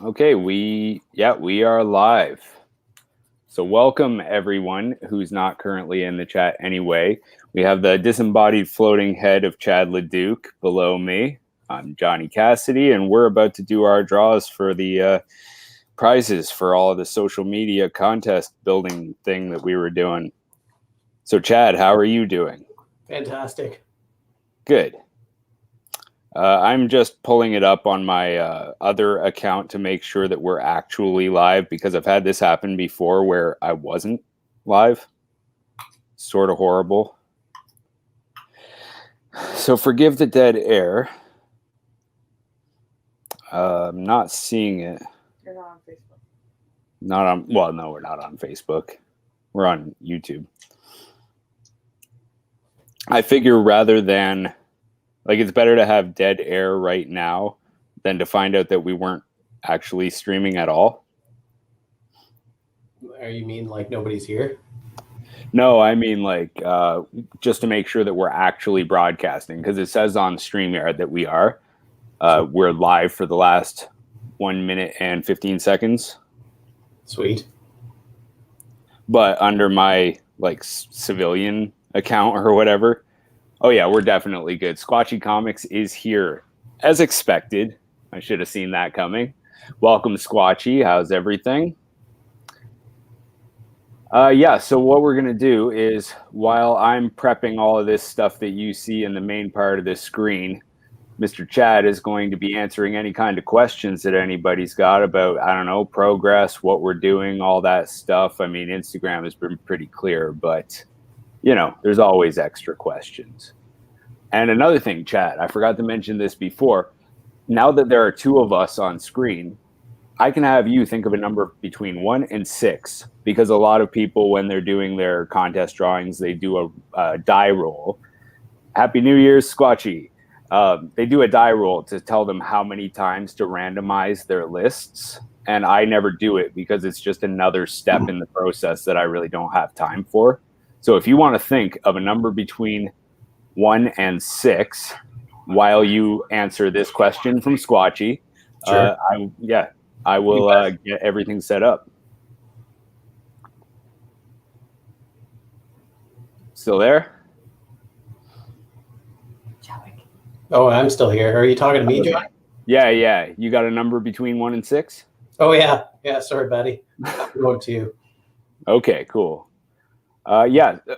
Okay, we are live. So welcome everyone who's not currently in the chat anyway. We have the disembodied floating head of Chad LeDuc below me. I'm Johnny Cassidy, and we're about to do our draws for the prizes for all of the social media contest building thing that we were doing. So Chad, how are you doing? Fantastic. Good. I'm just pulling it up on my other account to make sure that we're actually live, because I've had this happen before where I wasn't live. Sort of horrible. So forgive the dead air. I'm not seeing it. You're not on Facebook. Well, no, we're not on Facebook. We're on YouTube. I figure rather than, like, it's better to have dead air right now than to find out that we weren't actually streaming at all. You mean like nobody's here? No, I mean like just to make sure that we're actually broadcasting, because it says on StreamYard that we are. We're live for the last 1 minute and 15 seconds. Sweet. But under my like civilian account or whatever, oh yeah, we're definitely good. Squatchy Comics is here as expected. I should have seen that coming. Welcome, Squatchy. How's everything? Yeah, so what we're going to do is, while I'm prepping all of this stuff that you see in the main part of this screen, Mr. Chad is going to be answering any kind of questions that anybody's got about, I don't know, progress, what we're doing, all that stuff. I mean, Instagram has been pretty clear, but, you know, there's always extra questions. And another thing, Chad, I forgot to mention this before. Now that there are two of us on screen, I can have you think of a number between 1 and 6, because a lot of people, when they're doing their contest drawings, they do a die roll. Happy New Year's, Squatchy. They do a die roll to tell them how many times to randomize their lists. And I never do it because it's just another step in the process that I really don't have time for. So if you want to think of a number between 1 and 6 while you answer this question from Squatchy, Sure. I will get everything set up. Still there? Oh, I'm still here. Are you talking to me, John? Yeah. You got a number between 1 and 6? Oh, yeah. Yeah, sorry, buddy. I'll go to you. Okay, cool.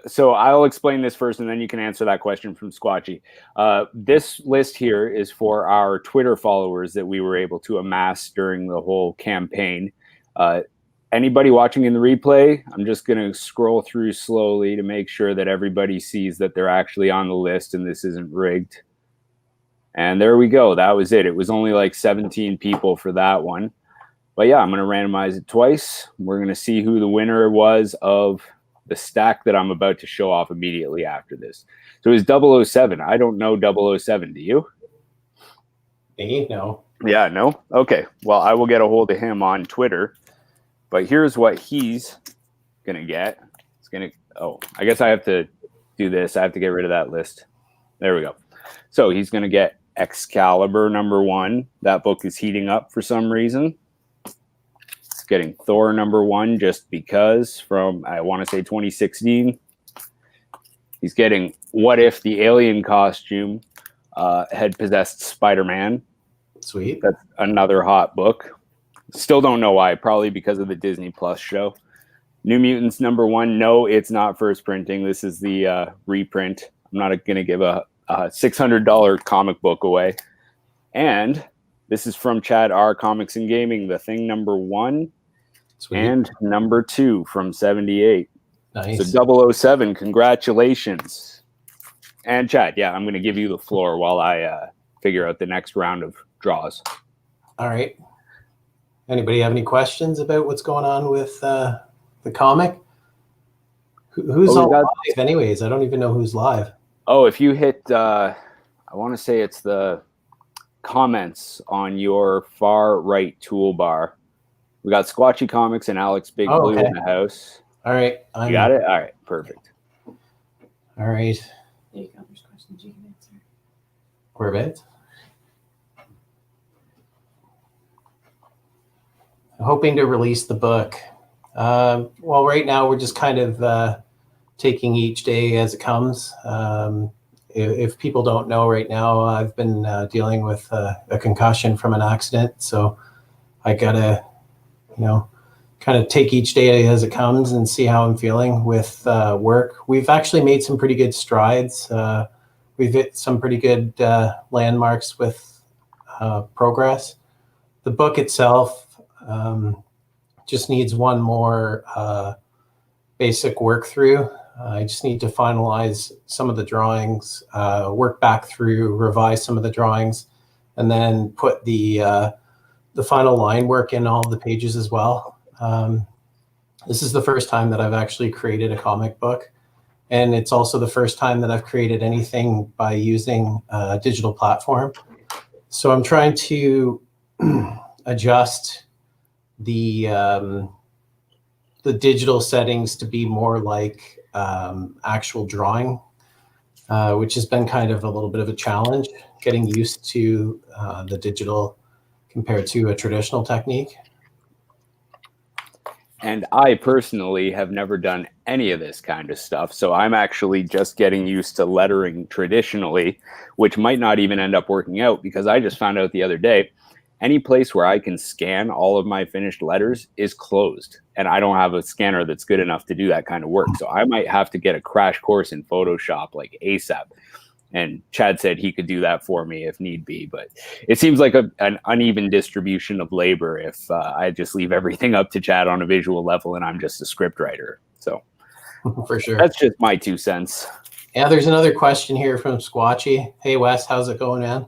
So I'll explain this first, and then you can answer that question from Squatchy. This list here is for our Twitter followers that we were able to amass during the whole campaign. Anybody watching in the replay, I'm just going to scroll through slowly to make sure that everybody sees that they're actually on the list and this isn't rigged. And there we go. That was it. It was only like 17 people for that one. But yeah, I'm going to randomize it twice. We're going to see who the winner was of the stack that I'm about to show off immediately after this. So it was 007. I don't know 007. Do you? Me? No. Yeah, no? Okay. Well, I will get a hold of him on Twitter. But here's what he's going to get. It's going to... Oh, I guess I have to do this. I have to get rid of that list. There we go. So he's going to get Excalibur #1. That book is heating up for some reason. It's getting Thor #1 just because from, I want to say, 2016. He's getting What If the Alien costume had possessed Spider-Man. Sweet. That's another hot book. Still don't know why. Probably because of the Disney Plus show. New Mutants #1. No, it's not first printing. This is the reprint. I'm not going to give a $600 comic book away. And this is from Chad R. Comics and Gaming. The Thing #1. Sweet. And #2 from 78. Nice. So 007, congratulations. And Chad, yeah, I'm going to give you the floor while I figure out the next round of draws. All right. Anybody have any questions about what's going on with the comic? Who's all live anyways? I don't even know who's live. Oh, if you hit, I want to say it's the comments on your far right toolbar. We got Squatchy Comics and Alex Big Blue in the house. All right. You got it? All right. Perfect. All right. There you go. There's questions you can answer. Whereabouts? hoping to release the book. Well, right now we're just kind of taking each day as it comes. If people don't know right now, I've been dealing with a concussion from an accident. So I gotta, kind of take each day as it comes and see how I'm feeling with work. We've actually made some pretty good strides. We've hit some pretty good landmarks with progress. The book itself just needs one more basic work through. I just need to finalize some of the drawings, work back through, revise some of the drawings, and then put the final line work in all the pages as well. This is the first time that I've actually created a comic book, and it's also the first time that I've created anything by using a digital platform. So I'm trying to adjust the digital settings to be more like actual drawing, which has been kind of a little bit of a challenge, getting used to the digital compared to a traditional technique. And I personally have never done any of this kind of stuff. So I'm actually just getting used to lettering traditionally, which might not even end up working out, because I just found out the other day, any place where I can scan all of my finished letters is closed. And I don't have a scanner that's good enough to do that kind of work. So I might have to get a crash course in Photoshop like ASAP. And Chad said he could do that for me if need be. But it seems like an uneven distribution of labor if I just leave everything up to Chad on a visual level and I'm just a script writer. So for sure. That's just my 2 cents. Yeah, there's another question here from Squatchy. Hey, Wes, how's it going, man?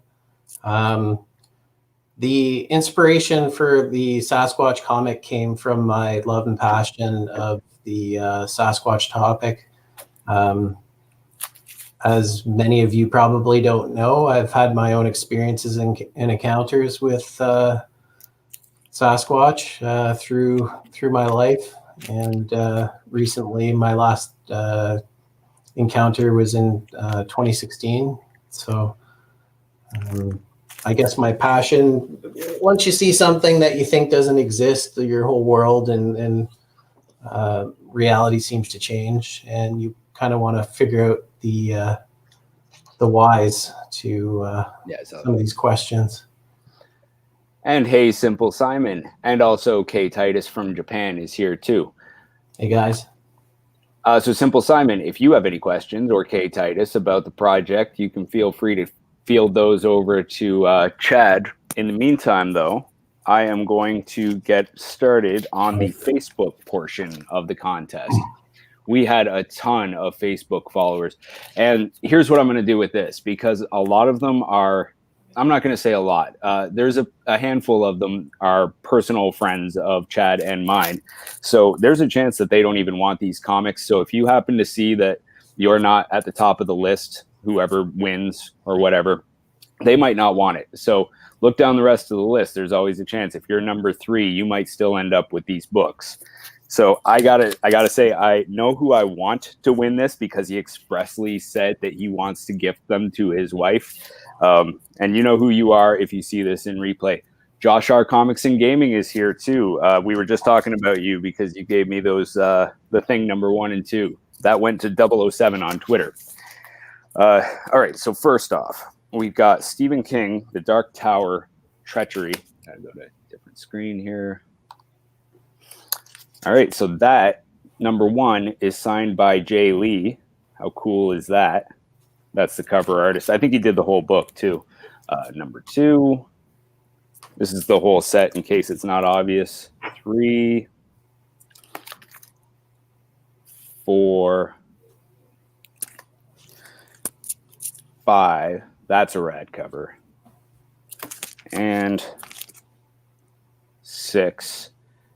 The inspiration for the Sasquatch comic came from my love and passion of the Sasquatch topic. As many of you probably don't know, I've had my own experiences and encounters with Sasquatch through my life. And recently, my last encounter was in 2016. So I guess my passion, once you see something that you think doesn't exist, your whole world and reality seems to change, and you kind of want to figure out the whys to some of these questions. And hey, Simple Simon, and also K Titus from Japan is here too. Hey guys. So Simple Simon, if you have any questions, or K Titus, about the project, you can feel free to field those over to Chad. In the meantime, though, I am going to get started on the Facebook portion of the contest. We had a ton of Facebook followers. And here's what I'm going to do with this, because a lot of them are, I'm not going to say a lot. There's a handful of them are personal friends of Chad and mine. So there's a chance that they don't even want these comics. So if you happen to see that you're not at the top of the list, whoever wins or whatever, they might not want it. So look down the rest of the list. There's always a chance. If you're number 3, you might still end up with these books. So I gotta say, I know who I want to win this, because he expressly said that he wants to gift them to his wife. And you know who you are if you see this in replay. Josh R. Comics and Gaming is here too. We were just talking about you because you gave me those the thing number 1 and 2. That went to 007 on Twitter. All right, so first off, we've got Stephen King, The Dark Tower, Treachery. Gotta go to a different screen here. All right, so that number 1 is signed by Jay Lee. How cool is that? That's the cover artist. I think he did the whole book too. Number 2, this is the whole set in case it's not obvious. 3, 4, 5. That's a rad cover. And 6.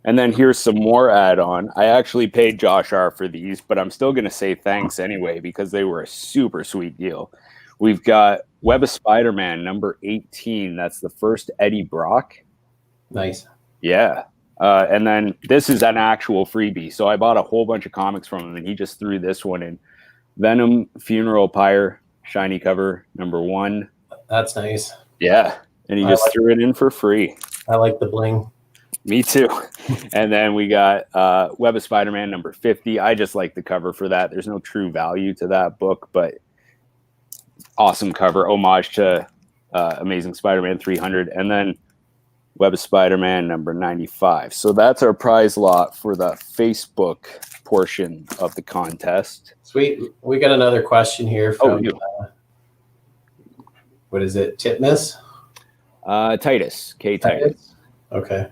And then here's some more add-on. I actually paid Josh R for these, but I'm still going to say thanks anyway, because they were a super sweet deal. We've got Web of Spider-Man number 18. That's the first Eddie Brock. Nice. Yeah. And then this is an actual freebie. So I bought a whole bunch of comics from him, and he just threw this one in. Venom Funeral Pyre, shiny cover, number 1. That's nice. Yeah. And he just threw it in for free. I like the bling. Me too. And then we got Web of Spider-Man number 50. I just like the cover for that. There's no true value to that book, but awesome cover, homage to Amazing Spider-Man 300. And then Web of Spider-Man number 95. So that's our prize lot for the Facebook portion of the contest. Sweet. We got another question here from, what is it, Titmus? Titus, K. Titus. Okay.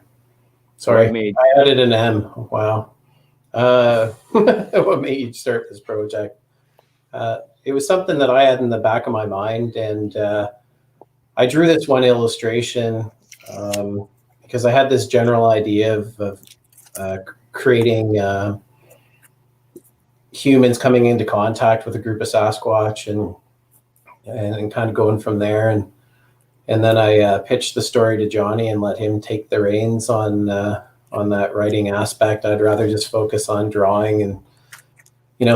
Sorry, I added an M. Wow. What made you start this project? It was something that I had in the back of my mind, and I drew this one illustration because I had this general idea of creating humans coming into contact with a group of Sasquatch and kind of going from there. And then I pitched the story to Johnny and let him take the reins on that writing aspect. I'd rather just focus on drawing and,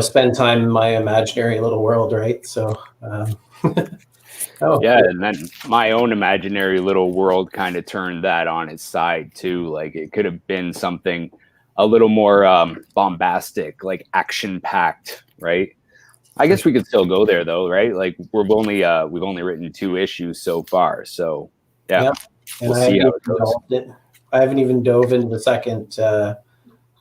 spend time in my imaginary little world, right? So, and then my own imaginary little world kind of turned that on its side too. Like it could have been something a little more bombastic, like action-packed, right? I guess we could still go there though, right? Like we've only written 2 issues so far, so yeah. Yep. And we'll see how it goes. I haven't even dove into the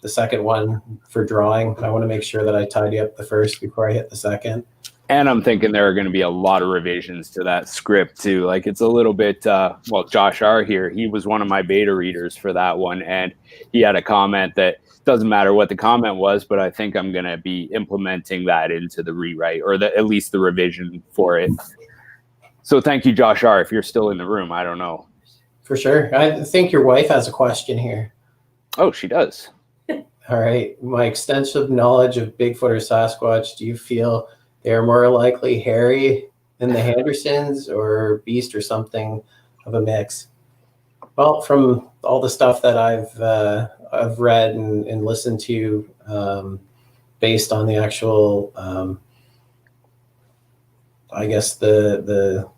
second one for drawing. I want to make sure that I tidy up the first before I hit the second. And I'm thinking there are going to be a lot of revisions to that script too. Like it's a little bit, Josh R here, he was one of my beta readers for that one. And he had a comment that doesn't matter what the comment was, but I think I'm going to be implementing that into the rewrite or at least the revision for it. So thank you, Josh R. If you're still in the room, I don't know. For sure. I think your wife has a question here. Oh, she does. All right. My extensive knowledge of Bigfoot or Sasquatch, do you feel they're more likely hairy than the Hendersons or beast or something of a mix? Well, from all the stuff that I've read and listened to, based on the actual, I guess the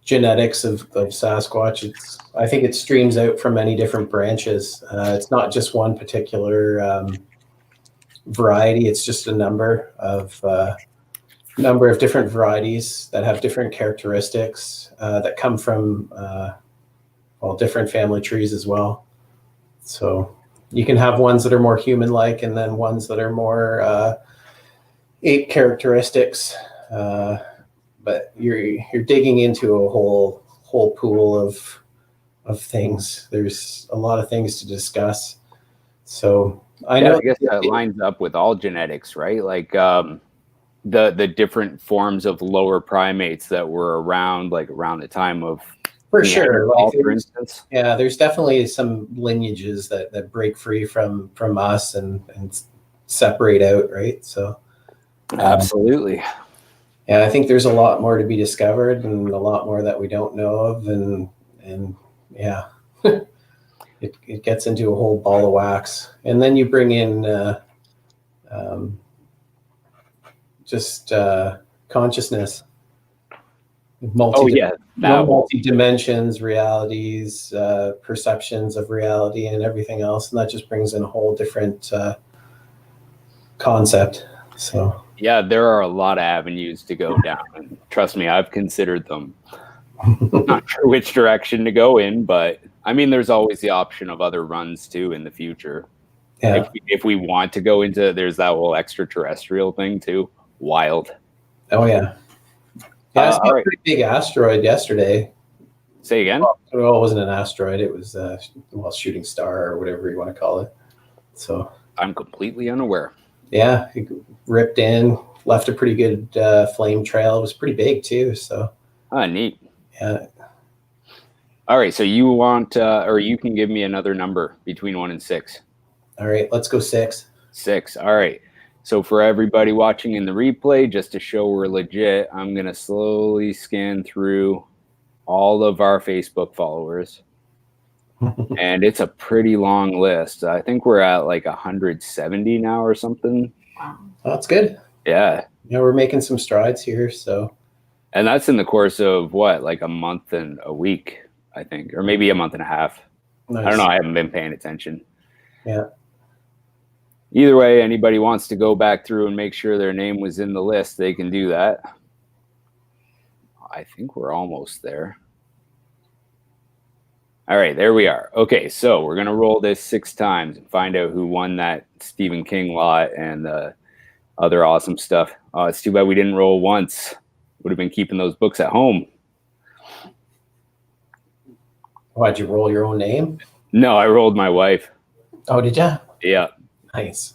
genetics of Sasquatch, I think it streams out from many different branches. It's not just one particular variety. It's just a number of different varieties that have different characteristics that come from different family trees as well. So you can have ones that are more human-like and then ones that are more ape characteristics. But you're digging into a whole pool of things. There's a lot of things to discuss. So I guess that lines up with all genetics, right? Like the different forms of lower primates that were around, like around the time of for sure. Like for instance. Yeah, there's definitely some lineages that break free from us and separate out, right? So absolutely. Yeah, I think there's a lot more to be discovered and a lot more that we don't know of, and yeah, it gets into a whole ball of wax. And then you bring in just consciousness, multi dimensions, realities, perceptions of reality, and everything else, and that just brings in a whole different concept. So. Yeah, there are a lot of avenues to go down. And trust me, I've considered them. Not sure which direction to go in, but I mean, there's always the option of other runs too in the future. Yeah. If we want to go into, there's that whole extraterrestrial thing too. Wild. Oh yeah. Yeah, I saw a pretty big asteroid yesterday. Say again? Well, it wasn't an asteroid. It was a shooting star or whatever you want to call it. So I'm completely unaware. Yeah, it ripped in, left a pretty good flame trail. It was pretty big too. So, neat. Yeah. All right. So you want, or you can give me another number between 1 and 6. All right, let's go 6. 6. All right. So for everybody watching in the replay, just to show we're legit, I'm gonna slowly scan through all of our Facebook followers. And it's a pretty long list. I think we're at like 170 now or something. Wow. That's good. Yeah. Yeah, we're making some strides here. So, and that's in the course of what, like a month and a week, I think, or maybe a month and a half. Nice. I don't know. I haven't been paying attention. Yeah. Either way, anybody wants to go back through and make sure their name was in the list, they can do that. I think we're almost there. All right, there we are. Okay, so we're going to roll this 6 times and find out who won that Stephen King lot and the other awesome stuff. Oh, it's too bad we didn't roll once. Would have been keeping those books at home. Why'd you roll your own name? No, I rolled my wife. Oh, did you? Yeah. Nice.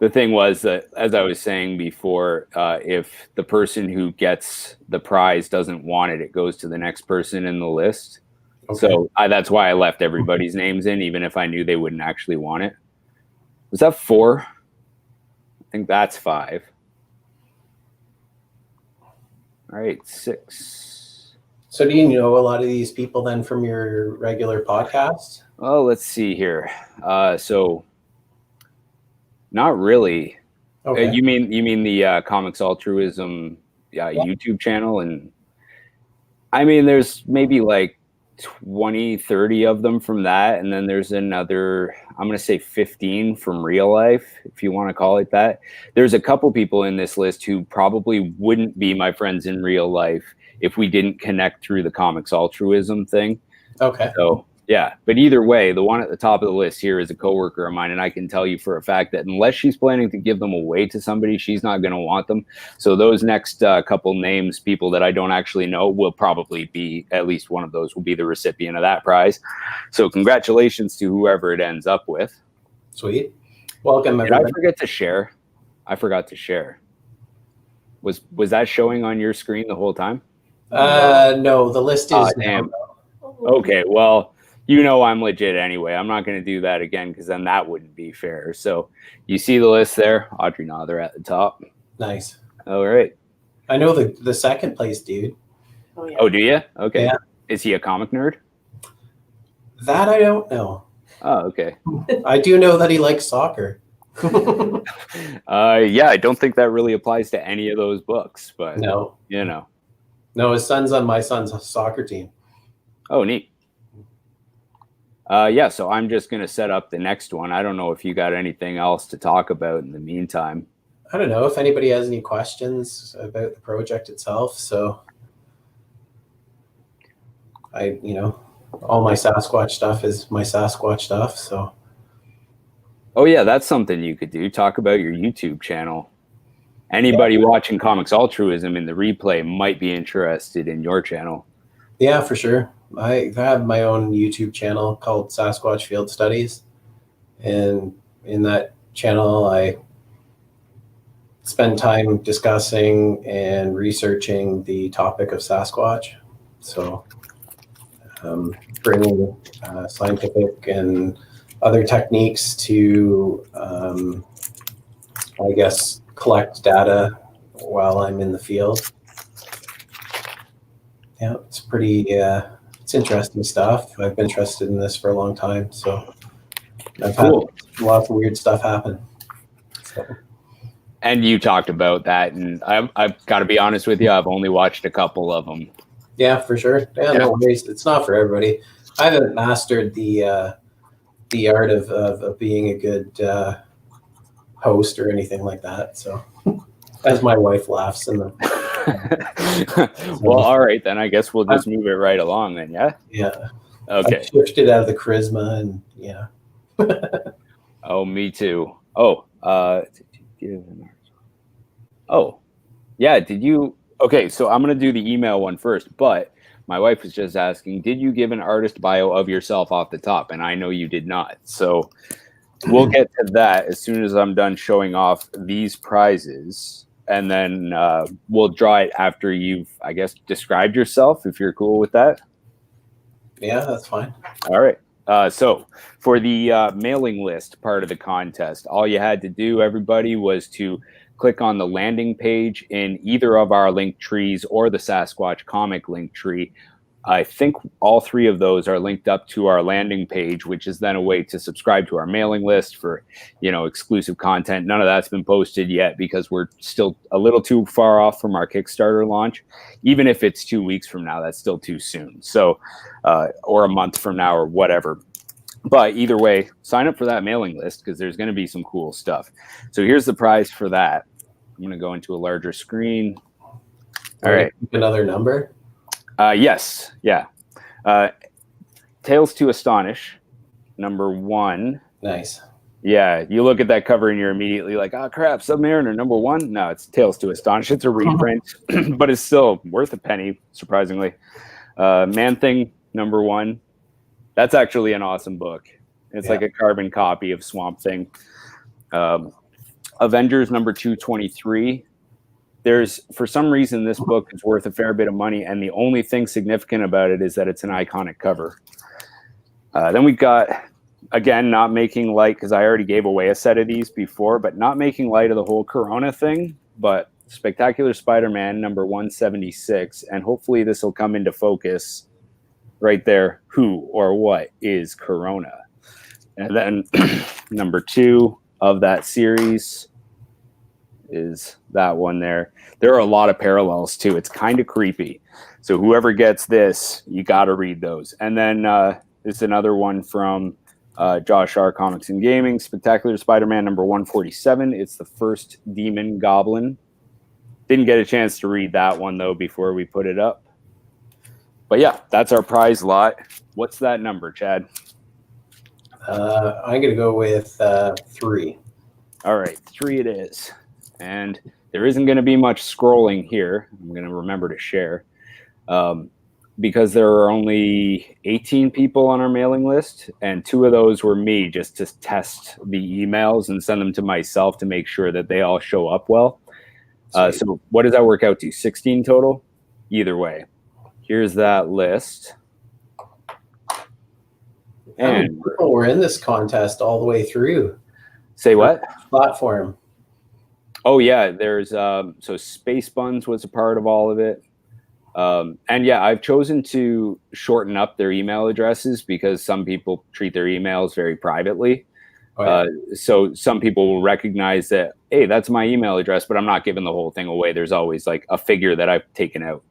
The thing was that, as I was saying before, if the person who gets the prize doesn't want it, it goes to the next person in the list. Okay. So that's why I left everybody's names in, even if I knew they wouldn't actually want it. Was that 4? I think that's 5. All right, 6. So do you know a lot of these people then from your regular podcast? Oh, let's see here. So not really. Okay. You mean the Comics Altruism YouTube channel? And I mean, there's maybe like 20, 30 of them from that. And then there's another, I'm going to say 15 from real life, if you want to call it that. There's a couple people in this list who probably wouldn't be my friends in real life if we didn't connect through the Comics Altruism thing. Okay. So yeah, but either way, the one at the top of the list here is a coworker of mine, and I can tell you for a fact that unless she's planning to give them away to somebody, she's not going to want them. So those next couple names, people that I don't actually know, will probably be, at least one of those will be the recipient of that prize. So congratulations to whoever it ends up with. Sweet. Welcome, Did everybody. I forget to share? I forgot to share. Was that showing on your screen the whole time? No, the list is damn. Okay, well, you know I'm legit anyway. I'm not going to do that again because then that wouldn't be fair. So you see the list there? Audrey Nother at the top. Nice. All right. I know the second place dude. Oh, yeah. Oh, do you? Okay. Yeah. Is he a comic nerd? That I don't know. Oh, okay. I do know that he likes soccer. Yeah, I don't think that really applies to any of those books, but No. you know. No, his son's on my son's soccer team. Oh, neat. Yeah, so I'm just going to set up the next one. I don't know if you got anything else to talk about in the meantime. I don't know if anybody has any questions about the project itself. So all my Sasquatch stuff is my Sasquatch stuff. So. Oh, yeah, that's something you could do. Talk about your YouTube channel. Anybody watching Comics Altruism in the replay might be interested in your channel. Yeah, for sure. I have my own YouTube channel called Sasquatch Field Studies. And in that channel, I spend time discussing and researching the topic of Sasquatch. So bringing scientific and other techniques to, collect data while I'm in the field. Yeah, it's pretty, it's interesting stuff. I've been interested in this for a long time. So I've had lots of weird stuff happen. So. And you talked about that, and I've got to be honest with you, I've only watched a couple of them. Yeah, for sure. Yeah, no worries. It's not for everybody. I haven't mastered the art of being a good host or anything like that. So, as my wife laughs in the. Well, all right then. I guess we'll just move it right along then. Yeah. Yeah. Okay. I shifted out of the charisma and yeah. Oh, me too. Oh, oh, yeah. Did you? Okay, so I'm gonna do the email one first, but my wife was just asking, did you give an artist bio of yourself off the top? And I know you did not. So we'll get to that as soon as I'm done showing off these prizes. And then we'll draw it after you've, I guess, described yourself, if you're cool with that. Yeah, that's fine. All right. So for the mailing list part of the contest, all you had to do, everybody, was to click on the landing page in either of our link trees or the Sasquatch comic link tree. I think all 3 of those are linked up to our landing page, which is then a way to subscribe to our mailing list for, exclusive content. None of that's been posted yet because we're still a little too far off from our Kickstarter launch. Even if it's 2 weeks from now, that's still too soon. So, or a month from now or whatever. But either way, sign up for that mailing list because there's going to be some cool stuff. So here's the prize for that. I'm going to go into a larger screen. All right. Another number? Yes. Yeah. Tales to Astonish, number 1. Nice. Yeah. You look at that cover and you're immediately like, oh, crap, Submariner, number 1. No, it's Tales to Astonish. It's a reprint, but it's still worth a penny, surprisingly. Man-Thing, number 1. That's actually an awesome book. It's like a carbon copy of Swamp Thing. Avengers number 223. There's, for some reason, this book is worth a fair bit of money, and the only thing significant about it is that it's an iconic cover. Then we've got, again, not making light, because I already gave away a set of these before, but not making light of the whole Corona thing, but Spectacular Spider-Man number 176, and hopefully this will come into focus right there. Who or what is Corona? And then number 2 of that series is that one there. There are a lot of parallels too. It's kind of creepy. So whoever gets this, you got to read those. And then it's another one from Josh R. Comics and Gaming, Spectacular Spider-Man number 147. It's the first Demon Goblin. Didn't get a chance to read that one though before we put it up. But yeah, that's our prize lot. What's that number, Chad? I'm going to go with 3. All right, 3 it is. And there isn't going to be much scrolling here. I'm going to remember to share. Because there are only 18 people on our mailing list, and 2 of those were me, just to test the emails and send them to myself to make sure that they all show up well. So what does that work out to? 16 total? Either way. Here's that list. And we're in this contest all the way through. Say what? Platform. Oh yeah, there's so Space Buns was a part of all of it. And yeah, I've chosen to shorten up their email addresses because some people treat their emails very privately. Oh, yeah. So some people will recognize that, hey, that's my email address, but I'm not giving the whole thing away. There's always like a figure that I've taken out.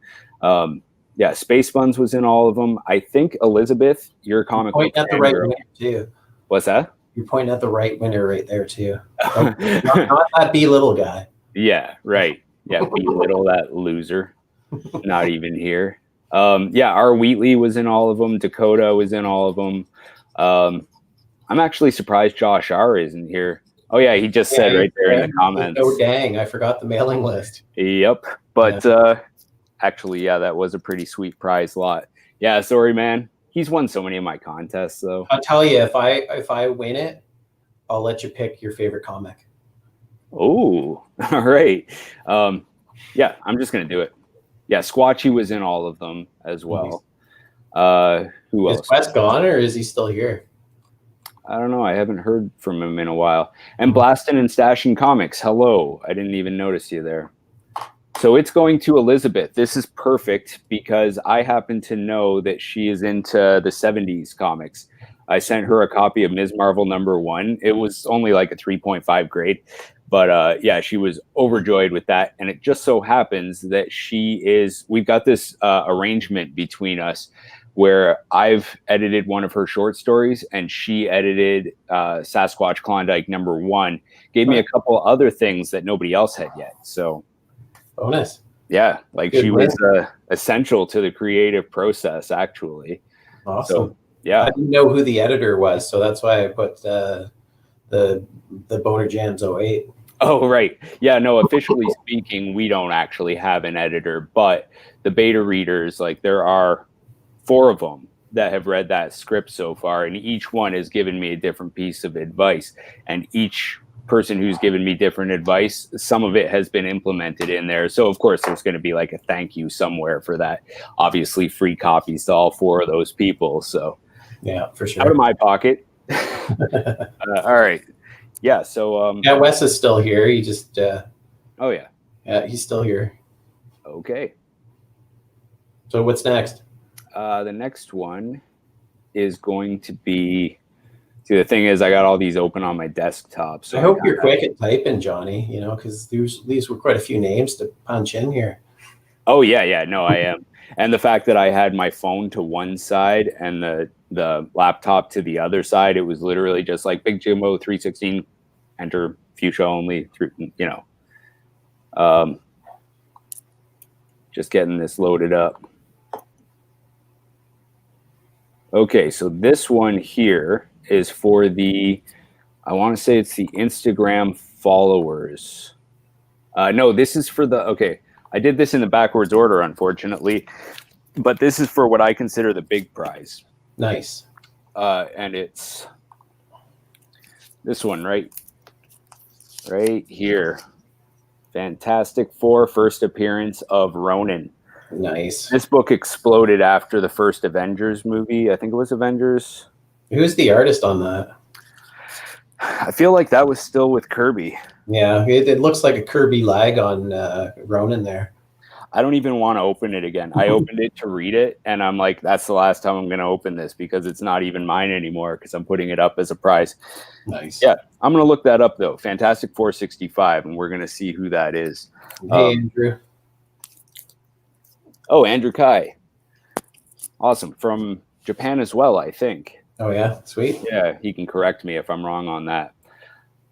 Yeah, Space Buns was in all of them. I think Elizabeth, your comic book. Point at the right winner too. What's that? You're pointing at the right winner right there too. not that B little guy. Yeah, right. Yeah, B little, that loser. Not even here. Yeah, R. Wheatley was in all of them. Dakota was in all of them. I'm actually surprised Josh R. isn't here. Oh yeah, he just said right there in the comments. Oh dang, I forgot the mailing list. Yep, but actually, yeah, that was a pretty sweet prize lot. Yeah, sorry, man. He's won so many of my contests, though. I'll tell you, if I win it, I'll let you pick your favorite comic. Oh, all right. Yeah, I'm just gonna do it. Yeah, Squatchy was in all of them as well. Who else? Is Wes gone or is he still here? I don't know. I haven't heard from him in a while. And Blastin' and Stashing Comics. Hello. I didn't even notice you there. So it's going to Elizabeth. This is perfect because I happen to know that she is into the 70s comics. I sent her a copy of Ms. Marvel #1. It was only like a 3.5 grade. But yeah, she was overjoyed with that. And it just so happens that we've got this arrangement between us where I've edited one of her short stories and she edited Sasquatch Klondike #1, gave me a couple other things that nobody else had yet. So bonus. Yeah, like good she win. Was essential to the creative process, actually. Awesome. So, yeah. I didn't know who the editor was, so that's why I put the Boner Jams 08. Oh, right. Yeah, no, officially speaking, we don't actually have an editor, but the beta readers, like there are 4 of them that have read that script so far, and each one has given me a different piece of advice. And each person who's given me different advice, some of it has been implemented in there. So, of course, there's going to be like a thank you somewhere for that. Obviously, free copies to all 4 of those people. So, yeah, for sure. Out of my pocket. All right. Yeah, so yeah, Wes is still here. He just oh yeah. Yeah, he's still here. Okay. So what's next? The next one is going to be, see, the thing is I got all these open on my desktop. So I hope you're quick at typing, Johnny, you know, because these were quite a few names to punch in here. Oh yeah, no, I am. And the fact that I had my phone to one side and the the laptop to the other side, it was literally just like Big Jimbo 316, enter fuchsia only, just getting this loaded up. Okay, so this one here is for I want to say it's the Instagram followers. No, this is for okay, I did this in the backwards order, unfortunately, but this is for what I consider the big prize. Nice. And it's this one right here. Fantastic Four, first appearance of Ronin. Nice. This book exploded after the first Avengers movie. I think it was Avengers. Who's the artist on that? I feel like that was still with Kirby. Yeah, it looks like a Kirby lag on Ronin there. I don't even want to open it again. I opened it to read it, and I'm like, that's the last time I'm going to open this because it's not even mine anymore because I'm putting it up as a prize. Nice. Yeah, I'm going to look that up, though. Fantastic 465, and we're going to see who that is. Hey, Andrew. Oh, Andrew Kai. Awesome. From Japan as well, I think. Oh, yeah? Sweet. Yeah, he can correct me if I'm wrong on that.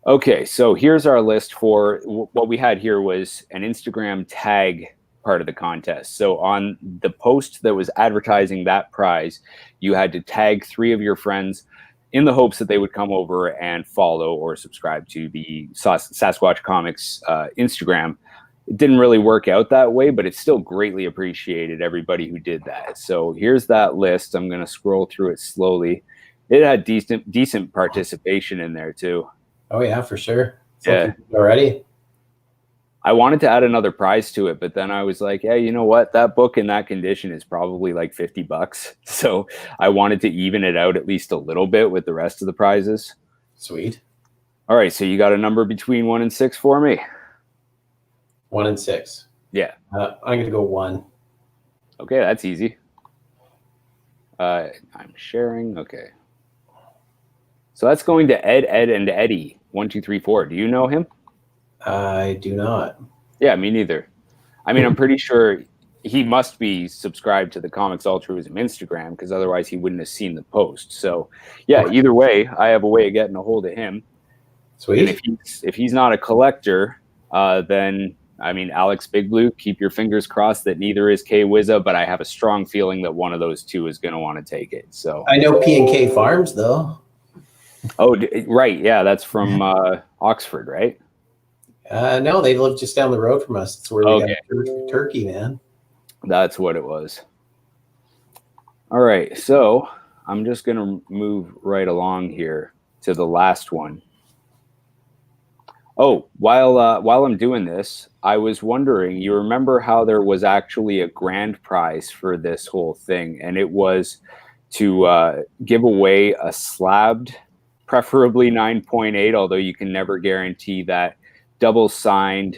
Okay, so here's our list for what we had here was an Instagram tag part of the contest. So on the post that was advertising that prize, you had to tag 3 of your friends in the hopes that they would come over and follow or subscribe to the Sasquatch Comics Instagram. It didn't really work out that way, but it's still greatly appreciated, everybody who did that. So here's that list. I'm going to scroll through it slowly. It had decent participation in there too. Oh yeah, for sure. Yeah. Already. I wanted to add another prize to it, but then I was like, yeah, you know what? That book in that condition is probably like $50. So I wanted to even it out at least a little bit with the rest of the prizes. Sweet. All right. So you got a number between 1 and 6 for me? 1 and 6. Yeah. I'm going to go 1. Okay. That's easy. I'm sharing. Okay. So that's going to Ed, and Eddie. 1, 2, 3, 4. Do you know him? I do not. Yeah, me neither. I mean, I'm pretty sure he must be subscribed to the Comics Altruism Instagram because otherwise he wouldn't have seen the post. So, yeah, either way, I have a way of getting a hold of him. Sweet. And if he's not a collector, then, I mean, Alex Big Blue, keep your fingers crossed that neither is K Wizza, but I have a strong feeling that one of those two is going to want to take it. So I know P&K Farms, though. Oh, right. Yeah, that's from Oxford, right? No, they live just down the road from us. It's where we got turkey, man. That's what it was. All right, so I'm just going to move right along here to the last one. Oh, while I'm doing this, I was wondering, you remember how there was actually a grand prize for this whole thing, and it was to give away a slabbed, preferably 9.8, although you can never guarantee that, double-signed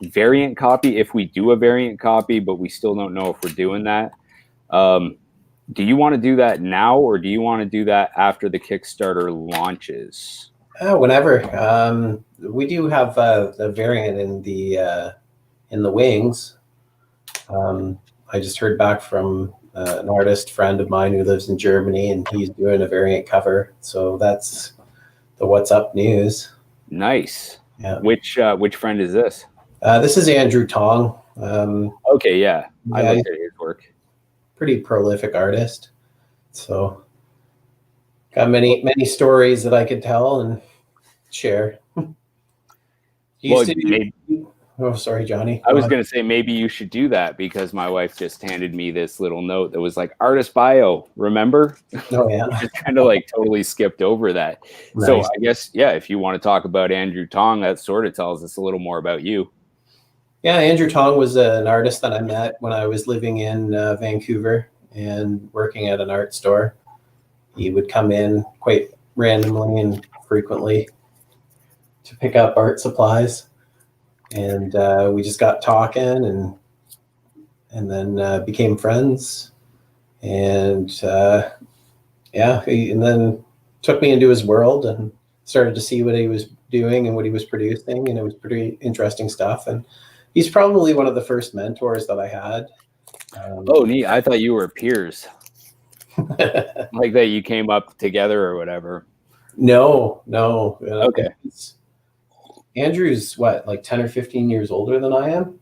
variant copy if we do a variant copy, but we still don't know if we're doing that. Do you want to do that now, or do you want to do that after the Kickstarter launches? Whenever. We do have a variant in the wings. I just heard back from an artist friend of mine who lives in Germany, and he's doing a variant cover. So that's the What's Up news. Nice. Yeah. Which friend is this? This is Andrew Tong. Okay, yeah. I looked at his work. Pretty prolific artist. So got many stories that I could tell and share. Oh, sorry, Johnny. I was going to say maybe you should do that because my wife just handed me this little note that was like artist bio. Remember? Oh yeah. Just kind of like totally skipped over that. Nice. So I guess if you want to talk about Andrew Tong, that sort of tells us a little more about you. Yeah, Andrew Tong was an artist that I met when I was living in Vancouver and working at an art store. He would come in quite randomly and frequently to pick up art supplies. And we just got talking and then became friends. And and then took me into his world and started to see what he was doing and what he was producing. And it was pretty interesting stuff. And he's probably one of the first mentors that I had. Oh, neat. I thought you were peers. Like that you came up together or whatever. No. Okay. Andrew's what, like 10 or 15 years older than I am.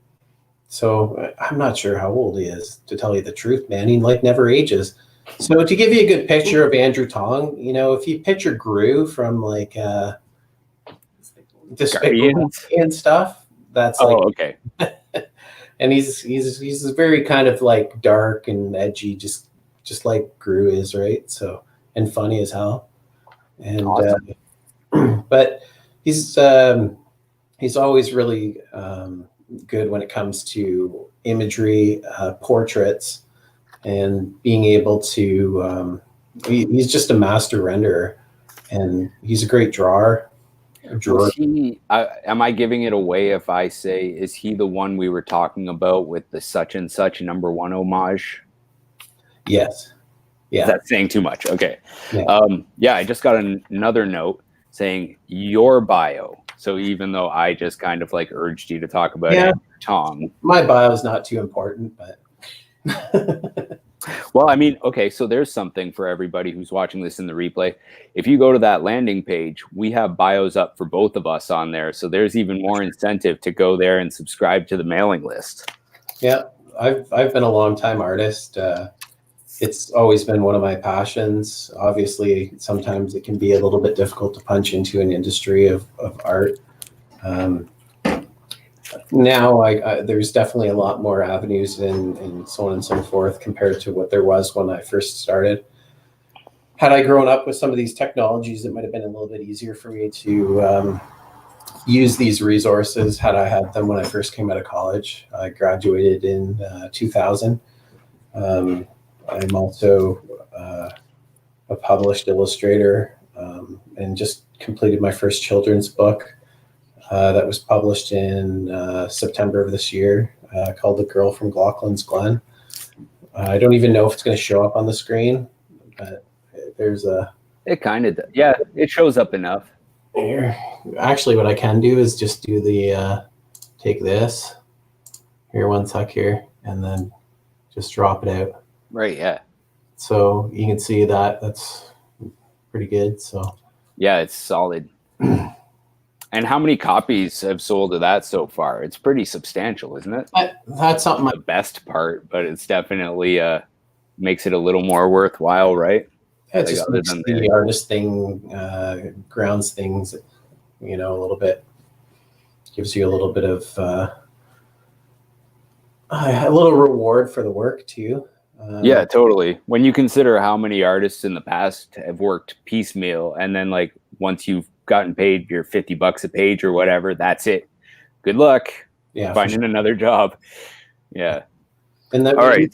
So I'm not sure how old he is, to tell you the truth, man. He like never ages. So to give you a good picture of Andrew Tong, you know, if you picture Gru from like Despicable Guardians? and stuff, that's Oh, like, okay. and he's very kind of like dark and edgy, just like Gru is, right? So, and funny as hell. And Awesome. but he's always really good when it comes to imagery, portraits, and being able to. He's just a master renderer, and he's a great drawer. Was he, am I giving it away if I say, is he the one we were talking about with the such and such #1 homage? Yes. Yeah. Is that saying too much? Okay. Yeah. Yeah, I just got another note saying your bio. So even though I just kind of like urged you to talk about Andrew Tong. My bio is not too important, but. Well, I mean, okay, so there's something for everybody who's watching this in the replay. If you go to that landing page, we have bios up for both of us on there. So there's even more incentive to go there and subscribe to the mailing list. Yeah, I've been a long time artist. It's always been one of my passions. Obviously, sometimes it can be a little bit difficult to punch into an industry of art. Now there's definitely a lot more avenues and so on and so forth compared to what there was when I first started. Had I grown up with some of these technologies, it might have been a little bit easier for me to use these resources had I had them when I first came out of college. I graduated in 2000. I'm also a published illustrator and just completed my first children's book. That was published in September of this year, called The Girl from Glauclin's Glen. I don't even know if it's going to show up on the screen, but there's a... It kind of does. Yeah, it shows up enough. Here. Actually, what I can do is just do the, take this, here, one sec here, and then just drop it out. Right, yeah. So you can see that that's pretty good, so. Yeah, it's solid. And how many copies have sold of that so far? It's pretty substantial, isn't it? That's something. The best part, but it's definitely makes it a little more worthwhile, right? Yeah, it just makes the artist thing, grounds things, you know, a little bit. Gives you a little bit of a little reward for the work too. Yeah, totally. When you consider how many artists in the past have worked piecemeal, and then like once you've gotten paid your $50 a page or whatever, that's it. Good luck. Yeah, finding another job. Yeah. And that, all right.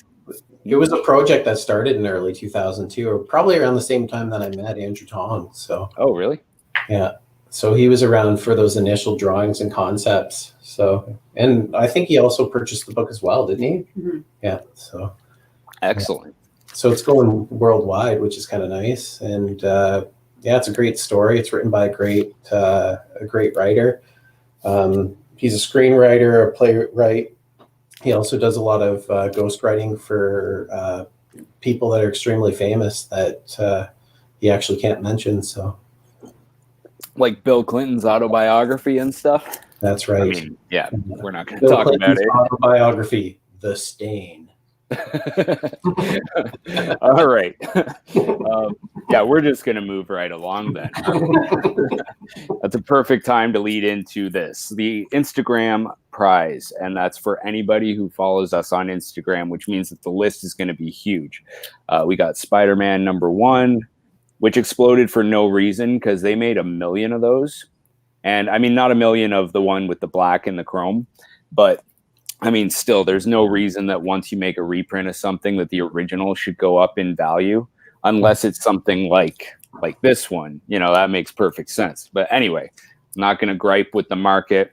It was a project that started in early 2002, or probably around the same time that I met Andrew Tong. So. Oh, really? Yeah. So he was around for those initial drawings and concepts. So, and I think he also purchased the book as well, didn't he? Mm-hmm. Yeah. So. Excellent. Yeah. So it's going worldwide, which is kind of nice. And yeah, it's a great story. It's written by a great writer. He's a screenwriter, a playwright. He also does a lot of ghostwriting for people that are extremely famous that he actually can't mention. So, like Bill Clinton's autobiography and stuff. That's right. I mean, yeah, we're not going to talk about it. Autobiography, The Stain. All right. Yeah, we're just going to move right along then. That's a perfect time to lead into this, the Instagram prize. And that's for anybody who follows us on Instagram, which means that the list is going to be huge. We got Spider-Man #1, which exploded for no reason because they made 1 million of those. And I mean, not 1 million of the one with the black and the chrome, but I mean, still, there's no reason that once you make a reprint of something that the original should go up in value, unless it's something like this one. You know, that makes perfect sense. But anyway, I'm not going to gripe with the market.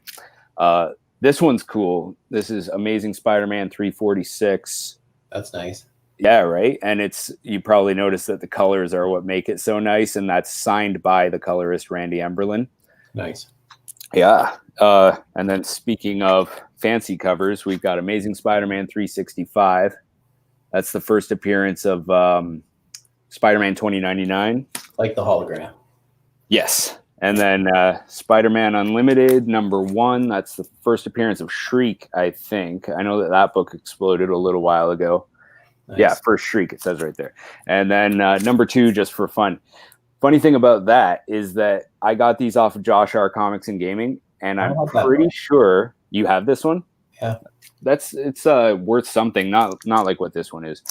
This one's cool. This is Amazing Spider-Man 346. That's nice. Yeah, right. And you probably noticed that the colors are what make it so nice, and that's signed by the colorist Randy Emberlin. Nice. Yeah. And then speaking of fancy covers, we've got Amazing Spider-Man 365. That's the first appearance of Spider-Man 2099. Like the hologram. Yes. And then Spider-Man Unlimited, #1. That's the first appearance of Shriek, I think. I know that book exploded a little while ago. Nice. Yeah, first Shriek, it says right there. And then #2, just for fun. Funny thing about that is that I got these off of Josh R. Comics and Gaming, and I'm pretty sure you have this one. Yeah. It's worth something, not like what this one is.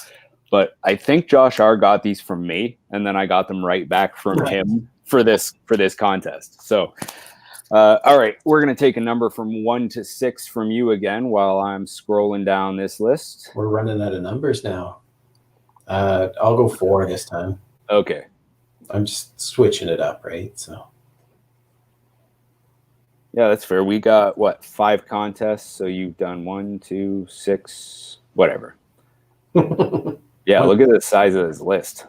But I think Josh R. got these from me, and then I got them right back from him for this contest. So, all right, we're going to take a number from 1 to 6 from you again while I'm scrolling down this list. We're running out of numbers now. I'll go 4 this time. Okay. I'm just switching it up, right? So. Yeah, that's fair. We got, 5 contests? So you've done 1, 2, 6, whatever. Yeah, look at the size of this list.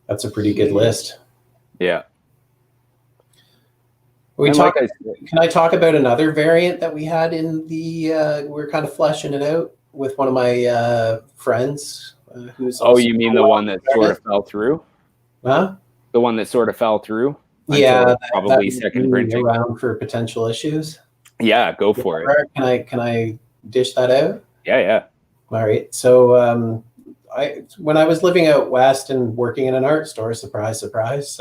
That's a pretty good list. Yeah. Can I talk about another variant that we had in the, we're kind of fleshing it out with one of my friends who's. Oh, you mean the one that sort of fell through? Huh? The one that sort of fell through? Yeah. Probably second printing. Around for potential issues. Yeah, go for it. Can I dish that out? Yeah. All right. So when I was living out west and working in an art store, surprise, surprise,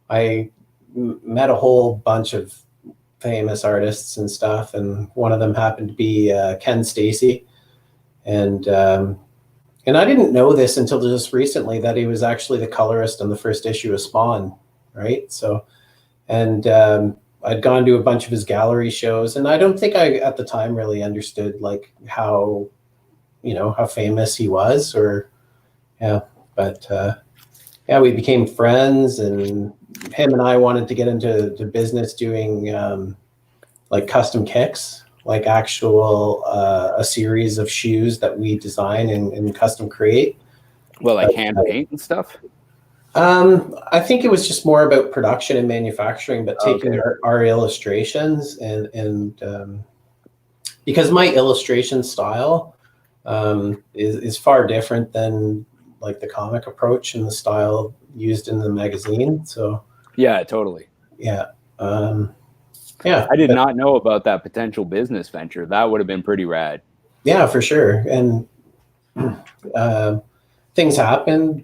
I met a whole bunch of famous artists and stuff, and one of them happened to be Ken Stacy, and I didn't know this until just recently that he was actually the colorist on the first issue of Spawn, right? So, and I'd gone to a bunch of his gallery shows, and I don't think I at the time really understood like how famous he was, or but we became friends, and him and I wanted to get into business doing like custom kicks, like actual a series of shoes that we design and custom create. Well, like hand paint and stuff? I think it was just more about production and manufacturing, but taking our illustrations and because my illustration style is far different than like the comic approach and the style used in the magazine. So yeah, totally. Yeah. I did not know about that potential business venture. That would have been pretty rad. Yeah, for sure. And things happened.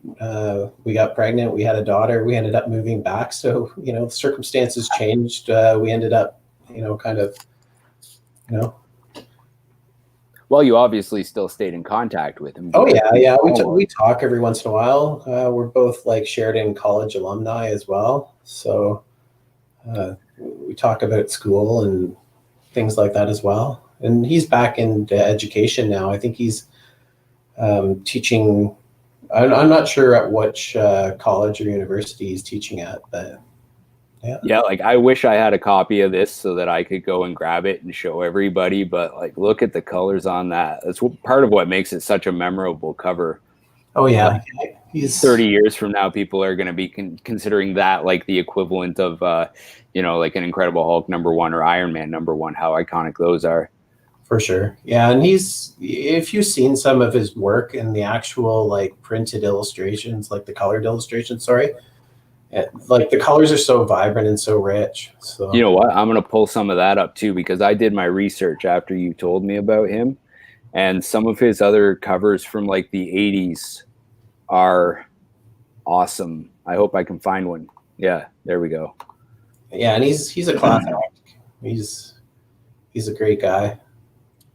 We got pregnant. We had a daughter. We ended up moving back. So, circumstances changed. We ended up, Well, you obviously still stayed in contact with him. Oh, yeah. We talk every once in a while. We're both like Sheridan College alumni as well. So we talk about school and things like that as well. And he's back in education now. I think he's teaching. I'm not sure at which college or university he's teaching at, but yeah. Like I wish I had a copy of this so that I could go and grab it and show everybody. But like, look at the colors on that. That's part of what makes it such a memorable cover. Oh yeah, he's 30 years from now, people are going to be considering that like the equivalent of like an Incredible Hulk #1 or Iron Man #1. How iconic those are. For sure. Yeah. And if you've seen some of his work and the actual like printed illustrations, like the colored illustrations, like the colors are so vibrant and so rich. So you know what? I'm going to pull some of that up too, because I did my research after you told me about him, and some of his other covers from like the 80s are awesome. I hope I can find one. Yeah, there we go. Yeah. And he's a classic. He's a great guy.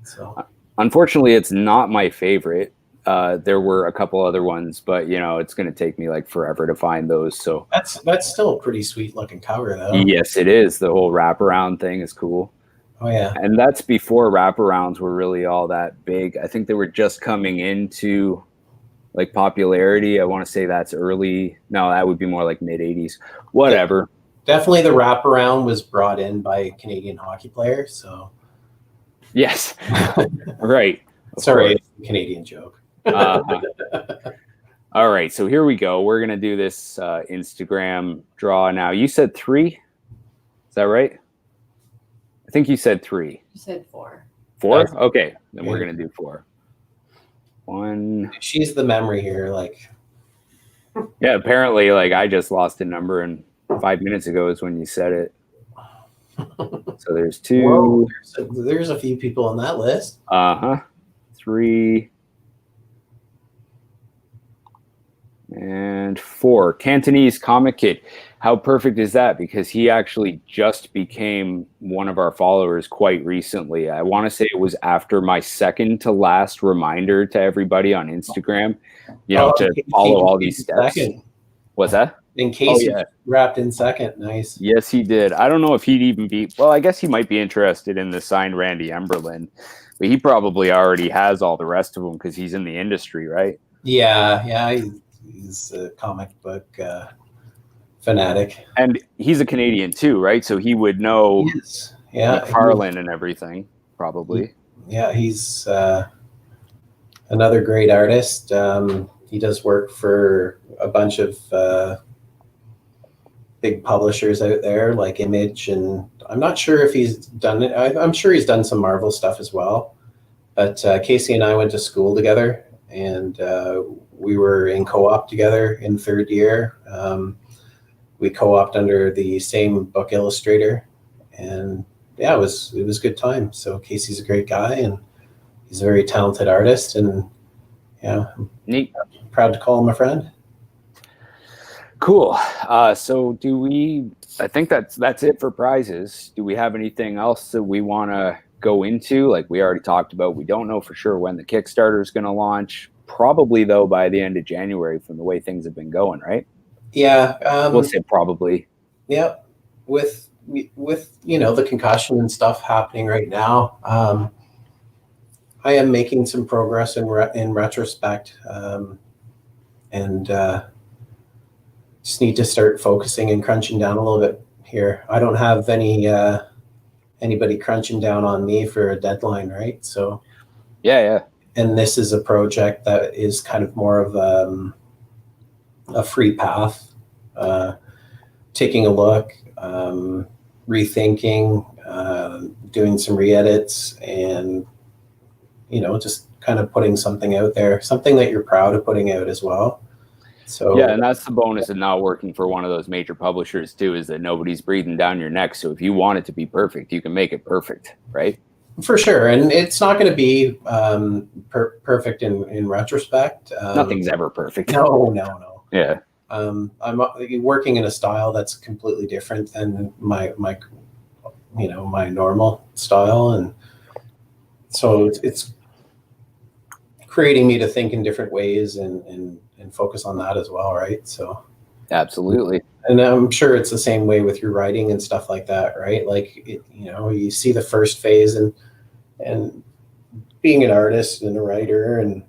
So unfortunately, it's not my favorite. There were a couple other ones, but it's going to take me like forever to find those. So that's still a pretty sweet looking cover, though. Yes, it is. The whole wraparound thing is cool. Oh yeah, and that's before wraparounds were really all that big. I think they were just coming into like popularity. I want to say that's early. No, that would be more like mid 80s. Whatever. Definitely, the wraparound was brought in by a Canadian hockey player. So. Yes. Right. Sorry, it's a Canadian joke. All right, so here we go. We're gonna do this Instagram draw now. You said 3, is that right? I think you said 3. You said 4. 4? Okay, then we're gonna do 4. 1. She's the memory here. Like, Yeah, apparently, like I just lost a number, and 5 minutes ago is when you said it. So there's 2. Whoa, there's a few people on that list. 3 and 4. Cantonese Comic Kid. How perfect is that? Because he actually just became one of our followers quite recently. I want to say it was after my second to last reminder to everybody on Instagram, to follow all these steps. Second. What's that? In case he wrapped in second. Nice. Yes, he did. I don't know if he'd even be, well, I guess he might be interested in the signed Randy Emberlin, but he probably already has all the rest of them because he's in the industry, right? Yeah. He's a comic book fanatic. And he's a Canadian too, right? So he would know McFarlane and everything, probably. Yeah, he's another great artist. He does work for a bunch of big publishers out there like Image, and I'm not sure if he's done it. I'm sure he's done some Marvel stuff as well. But Casey and I went to school together, and we were in co-op together in third year. We co-opted under the same book illustrator, and yeah, it was a good time. So Casey's a great guy, and he's a very talented artist, and yeah, neat. Proud to call him a friend. Cool. So I think that's it for prizes. Do we have anything else that we want to go into? Like we already talked about, we don't know for sure when the Kickstarter is going to launch. Probably though by the end of January from the way things have been going, right? Yeah. We'll say probably. Yeah. With the concussion and stuff happening right now, I am making some progress in retrospect, and just need to start focusing and crunching down a little bit here. I don't have anybody crunching down on me for a deadline, right? So yeah. And this is a project that is kind of more of a free path, taking a look, rethinking, doing some re-edits, and just kind of putting something out there, something that you're proud of putting out as well. So yeah, and that's the bonus of not working for one of those major publishers too, is that nobody's breathing down your neck. So if you want it to be perfect, you can make it perfect, right? For sure. And it's not going to be perfect in retrospect. Nothing's ever perfect. No. Yeah. I'm working in a style that's completely different than my normal style, and so it's creating me to think in different ways and focus on that as well, right? So absolutely. And I'm sure it's the same way with your writing and stuff like that, right? Like you see the first phase and being an artist and a writer, and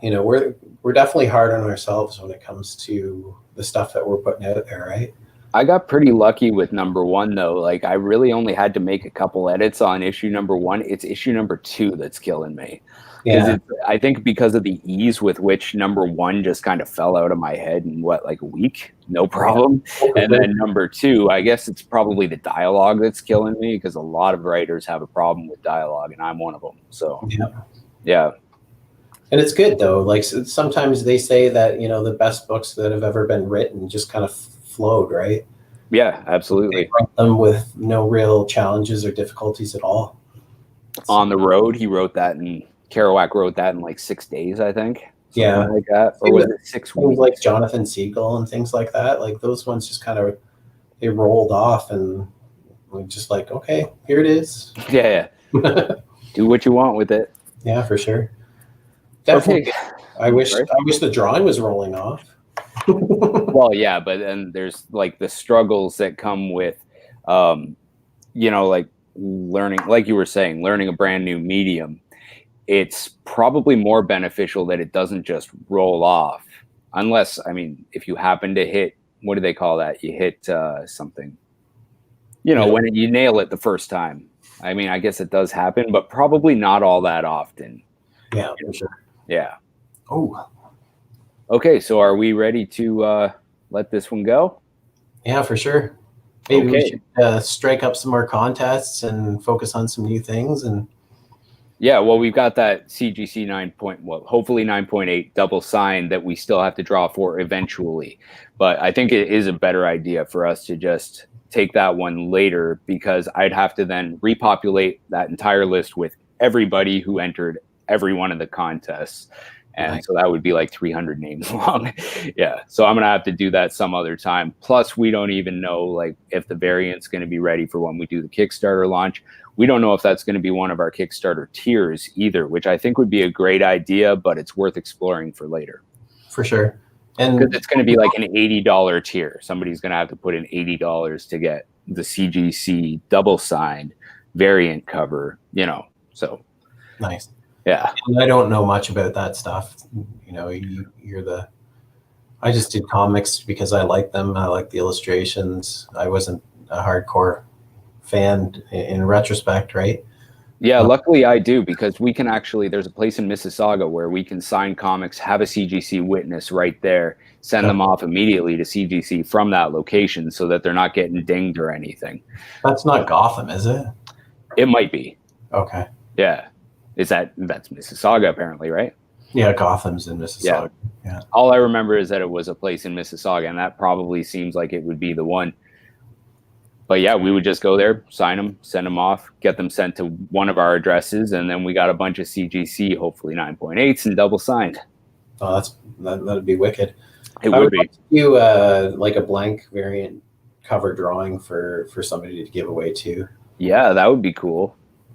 we're definitely hard on ourselves when it comes to the stuff that we're putting out there, right? I got pretty lucky with number 1 though. Like I really only had to make a couple edits on issue number 1. It's issue number 2 that's killing me. Yeah. I think because of the ease with which number 1 just kind of fell out of my head in like a week, no problem. Yeah. And then number 2, I guess it's probably the dialogue that's killing me, because a lot of writers have a problem with dialogue, and I'm one of them. So yeah. And it's good though. Like sometimes they say that the best books that have ever been written just kind of flowed, right? Yeah, absolutely. They write them with no real challenges or difficulties at all. On the Road, he wrote that, and Kerouac wrote that in like 6 days, I think. Yeah, like that. Or was it 6 weeks? Like Jonathan Siegel and things like that. Like those ones just kind of they rolled off, and we're just like, okay, here it is. Yeah. Do what you want with it. Yeah, for sure. Definitely. Okay. I wish the drawing was rolling off. Well, yeah, but then there's like the struggles that come with, like learning, like you were saying, learning a brand new medium. It's probably more beneficial that it doesn't just roll off, unless, if you happen to hit, what do they call that? You hit something, when you nail it the first time. I guess it does happen, but probably not all that often. Yeah, for sure. Yeah. Oh. Okay, so are we ready to let this one go? Yeah, for sure. Maybe we should strike up some more contests and focus on some new things. And Yeah, well, we've got that CGC hopefully 9.8 double sign that we still have to draw for eventually. But I think it is a better idea for us to just take that one later, because I'd have to then repopulate that entire list with everybody who entered every one of the contests. And Nice. so that would be like 300 names long. Yeah. So I'm going to have to do that some other time. Plus, we don't even know like if the variant's going to be ready for when we do the Kickstarter launch. We don't know if that's going to be one of our Kickstarter tiers either, which I think would be a great idea, but it's worth exploring for later. For sure. And because it's going to be like an $80 tier. Somebody's going to have to put in $80 to get the CGC double signed variant cover, you know. So nice. Yeah. And I don't know much about that stuff. You know, I just did comics because I like them. I like the illustrations. I wasn't a hardcore fan in retrospect, right? Yeah, luckily I do, because we can actually, there's a place in Mississauga where we can sign comics, have a CGC witness right there, send them off immediately to CGC from that location so that they're not getting dinged or anything. That's not Gotham, is it? It might be. Okay. Yeah. That's Mississauga apparently, right? Yeah, Gotham's in Mississauga. Yeah. All I remember is that it was a place in Mississauga, and that probably seems like it would be the one. But yeah, we would just go there, sign them, send them off, get them sent to one of our addresses, and then we got a bunch of CGC, hopefully 9.8s, and double signed. Oh, that'd be wicked. It would be. You like a blank variant cover drawing for somebody to give away too. Yeah, that would be cool.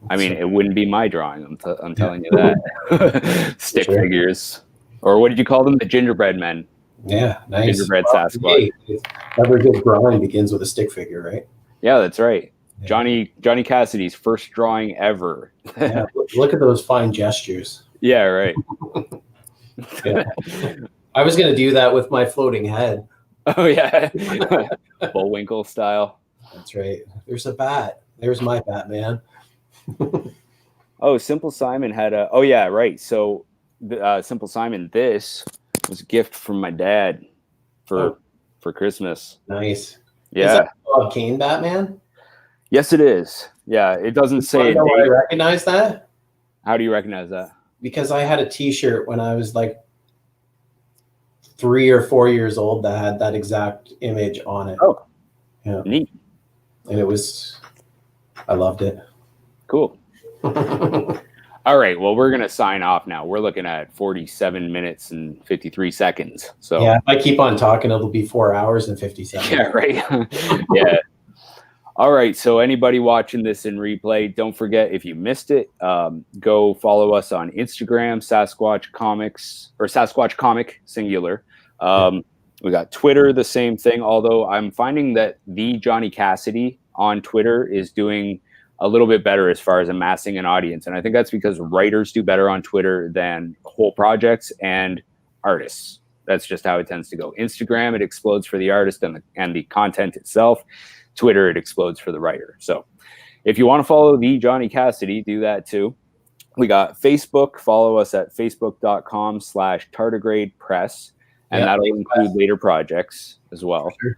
I mean, it wouldn't be my drawing. I'm telling you that. Stick figures, or what did you call them? The gingerbread men. Yeah, nice. Gingerbread Sasquatch. Hey, every good drawing begins with a stick figure, right? Yeah, that's right. Yeah. Johnny Cassidy's first drawing ever. Yeah, look at those fine gestures. Yeah, right. Yeah. I was gonna do that with my floating head. Oh yeah, Bullwinkle style. That's right. There's a bat. There's my Batman. Oh, Simple Simon had a. Oh yeah, right. So, Simple Simon, this was a gift from my dad for Christmas. Nice. Yeah. Is that Bob Kane Batman? Yes, it is. Yeah, it doesn't say. I recognize that. How do you recognize that? Because I had a T-shirt when I was like 3 or 4 years old that had that exact image on it. Oh, yeah, neat. And I loved it. Cool. All right. Well, we're gonna sign off now. We're looking at 47 minutes and 53 seconds. So yeah, if I keep on talking, it'll be 4 hours and 50 seconds. Yeah. Right. Yeah. All right. So anybody watching this in replay, don't forget, if you missed it, go follow us on Instagram, Sasquatch Comics, or Sasquatch Comic singular. We got Twitter, the same thing. Although I'm finding that the Johnny Cassidy on Twitter is doing a little bit better as far as amassing an audience. And I think that's because writers do better on Twitter than whole projects and artists. That's just how it tends to go. Instagram, it explodes for the artist and the content itself. Twitter, it explodes for the writer. So if you want to follow the Johnny Cassidy, do that too. We got Facebook. Follow us at facebook.com/tardigrade press. And that'll include later projects as well. Sure.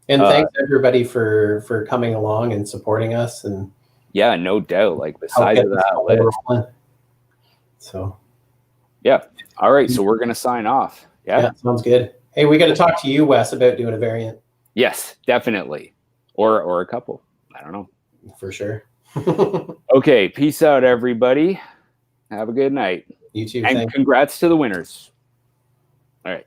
And thanks everybody for coming along and supporting us. And yeah, no doubt. Like the size of that list. So yeah. All right. So we're gonna sign off. Yeah, sounds good. Hey, we got to talk to you, Wes, about doing a variant. Yes, definitely. Or a couple. I don't know. For sure. Okay. Peace out, everybody. Have a good night. You too. And congrats to the winners. All right.